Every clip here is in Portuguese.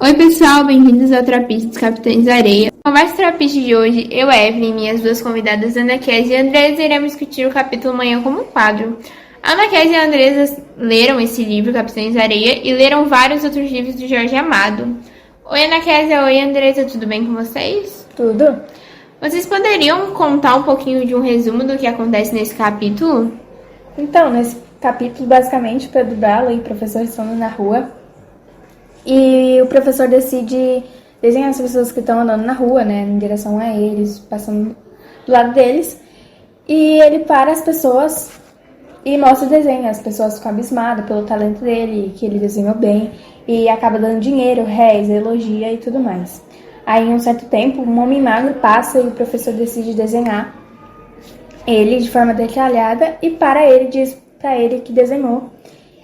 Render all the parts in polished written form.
Oi pessoal, bem-vindos ao Trapiche dos Capitães da Areia. No Conversa Trapiche de hoje, eu, Evelyn e minhas duas convidadas, Ana Kézia e Andresa, iremos discutir o capítulo Manhã como um quadro. A Ana Kézia e a Andresa leram esse livro, Capitães da Areia, e leram vários outros livros do Jorge Amado. Oi Ana Kézia, oi Andresa, tudo bem com vocês? Tudo. Vocês poderiam contar um pouquinho de um resumo do que acontece nesse capítulo? Então, nesse capítulo, basicamente, o Pedro Bala e o professor estão na rua e o professor decide desenhar as pessoas que estão andando na rua, né, em direção a eles, passando do lado deles, e ele para as pessoas e mostra o desenho. As pessoas ficam abismadas pelo talento dele, que ele desenhou bem, e acaba dando dinheiro, reza, elogia e tudo mais. Aí, em um certo tempo, um homem magro passa e o professor decide desenhar ele de forma detalhada e para ele, diz pra ele que desenhou.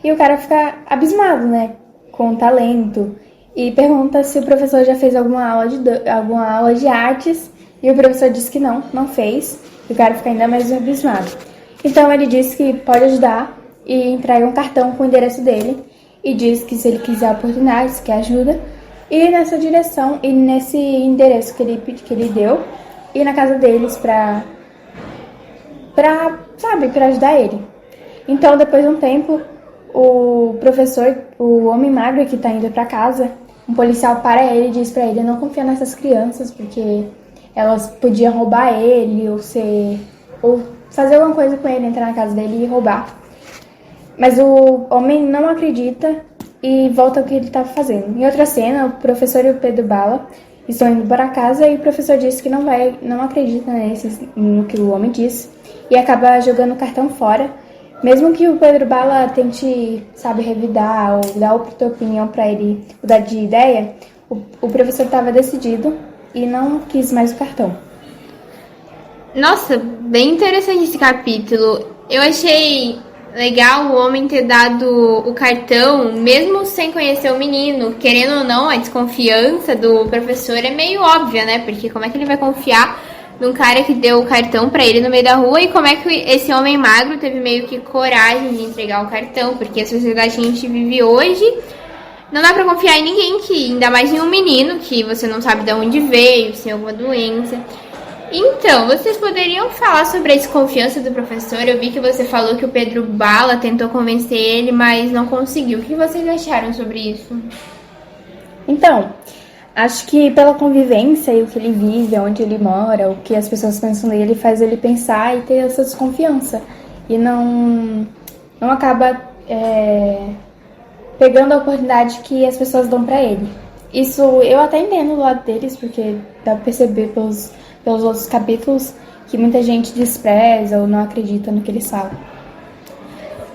E o cara fica abismado, né, com o talento, e pergunta se o professor já fez alguma aula de artes, e o professor diz que não fez, e o cara fica ainda mais abismado. Então ele diz que pode ajudar e entrega um cartão com o endereço dele, e diz que se ele quiser oportunidades, que ajuda, e nessa direção, e nesse endereço que ele deu, e na casa deles pra ajudar ele. Então, depois de um tempo, o professor, o homem magro que tá indo pra casa, um policial para ele e diz pra ele não confiar nessas crianças, porque elas podiam roubar ele, ou fazer alguma coisa com ele, entrar na casa dele e roubar. Mas o homem não acredita e volta ao que ele estava fazendo. Em outra cena, o professor e o Pedro Bala estão indo para casa e o professor diz que não acredita no que o homem disse e acaba jogando o cartão fora. Mesmo que o Pedro Bala tente, revidar ou dar outra opinião para ele mudar de ideia, o professor estava decidido e não quis mais o cartão. Nossa, bem interessante esse capítulo. Eu achei legal o homem ter dado o cartão, mesmo sem conhecer o menino. Querendo ou não, a desconfiança do professor é meio óbvia, né? Porque como é que ele vai confiar num cara que deu o cartão pra ele no meio da rua? E como é que esse homem magro teve meio que coragem de entregar o cartão? Porque a sociedade que a gente vive hoje, não dá pra confiar em ninguém, ainda mais em um menino que você não sabe de onde veio, se tem alguma doença. Então, vocês poderiam falar sobre a desconfiança do professor? Eu vi que você falou que o Pedro Bala tentou convencer ele, mas não conseguiu. O que vocês acharam sobre isso? Então, acho que pela convivência e o que ele vive, onde ele mora, o que as pessoas pensam dele, faz ele pensar e ter essa desconfiança. E não acaba pegando a oportunidade que as pessoas dão pra ele. Isso eu até entendo do lado deles, porque dá pra perceber pelos outros capítulos que muita gente despreza ou não acredita no que eles falam.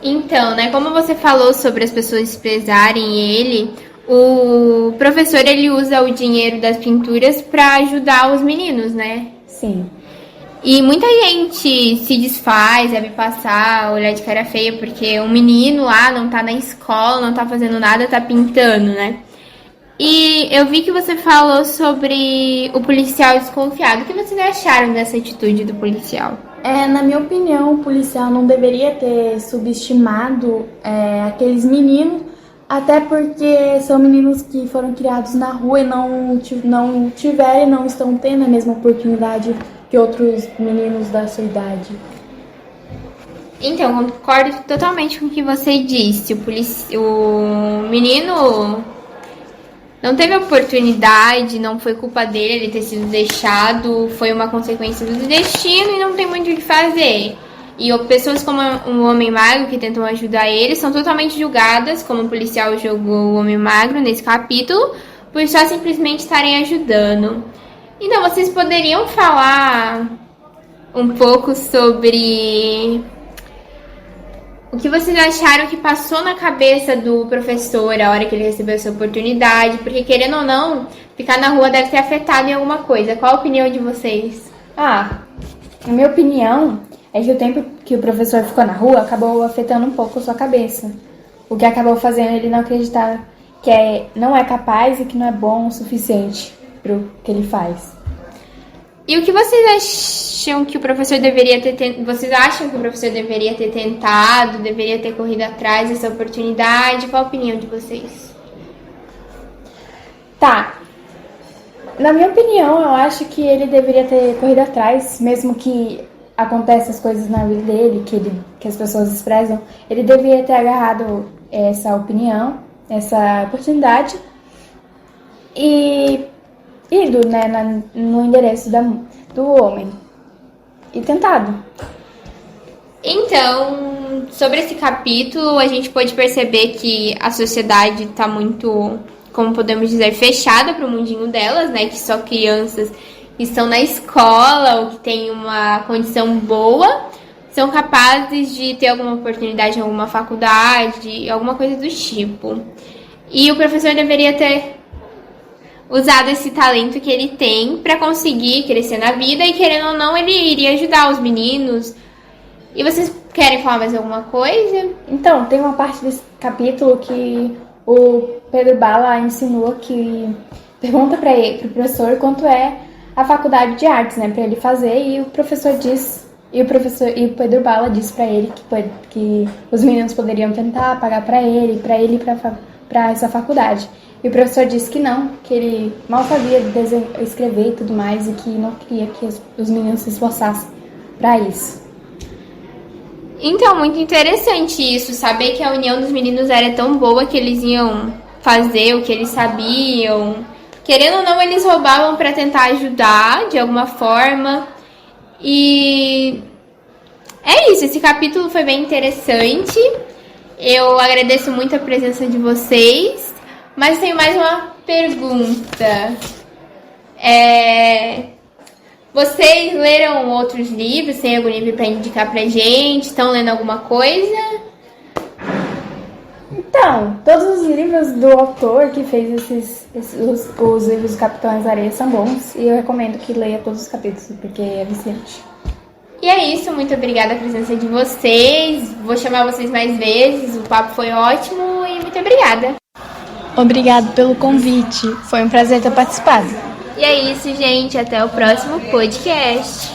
Então, né, como você falou sobre as pessoas desprezarem ele, o professor ele usa o dinheiro das pinturas para ajudar os meninos, né? Sim. E muita gente se desfaz, deve passar, olhar de cara feia, porque um menino lá não tá na escola, não tá fazendo nada, tá pintando, né? E eu vi que você falou sobre o policial desconfiado. O que vocês acharam dessa atitude do policial? Na minha opinião, o policial não deveria ter subestimado aqueles meninos, até porque são meninos que foram criados na rua e não estão tendo a mesma oportunidade que outros meninos da sua idade. Então, concordo totalmente com o que você disse. O menino não teve oportunidade, não foi culpa dele ele ter sido deixado, foi uma consequência do destino e não tem muito o que fazer. E pessoas como um homem magro que tentam ajudar ele são totalmente julgadas, como o policial julgou o homem magro nesse capítulo, por só simplesmente estarem ajudando. Então, vocês poderiam falar um pouco sobre o que vocês acharam que passou na cabeça do professor a hora que ele recebeu essa oportunidade? Porque, querendo ou não, ficar na rua deve ter afetado em alguma coisa. Qual a opinião de vocês? A minha opinião é que o tempo que o professor ficou na rua acabou afetando um pouco a sua cabeça. O que acabou fazendo ele não acreditar que não é capaz e que não é bom o suficiente pro que ele faz. E o que vocês acham que o professor deveria ter Vocês acham que o professor deveria ter tentado, deveria ter corrido atrás dessa oportunidade? Qual a opinião de vocês? Tá. Na minha opinião, eu acho que ele deveria ter corrido atrás, mesmo que aconteçam as coisas na vida dele, que as pessoas desprezam, ele deveria ter agarrado essa opinião, essa oportunidade e ido, né, no endereço do homem e tentado. Então, sobre esse capítulo, a gente pode perceber que a sociedade está muito, como podemos dizer, fechada para o mundinho delas, né? Que só crianças que estão na escola ou que têm uma condição boa são capazes de ter alguma oportunidade em alguma faculdade, alguma coisa do tipo. E o professor deveria ter usado esse talento que ele tem para conseguir crescer na vida e, querendo ou não, ele iria ajudar os meninos. E vocês querem falar mais alguma coisa? Então, tem uma parte desse capítulo que o Pedro Bala insinua que pergunta para o professor quanto é a faculdade de artes, né, para ele fazer, e o professor diz, e o Pedro Bala diz para ele que os meninos poderiam tentar pagar para ele ir para essa faculdade. E o professor disse que não, que ele mal sabia escrever e tudo mais, e que não queria que os meninos se esforçassem para isso. Então, muito interessante isso, saber que a união dos meninos era tão boa que eles iam fazer o que eles sabiam. Querendo ou não, eles roubavam para tentar ajudar de alguma forma. E é isso, esse capítulo foi bem interessante. Eu agradeço muito a presença de vocês, mas tenho mais uma pergunta. Vocês leram outros livros? Tem algum livro para indicar pra gente? Estão lendo alguma coisa? Então, todos os livros do autor que fez os livros do Capitães da Areia são bons, e eu recomendo que leia todos os capítulos, porque é viciante. E é isso, muito obrigada pela presença de vocês. Vou chamar vocês mais vezes, o papo foi ótimo e muito obrigada. Obrigado pelo convite, foi um prazer ter participado. E é isso, gente. Até o próximo podcast.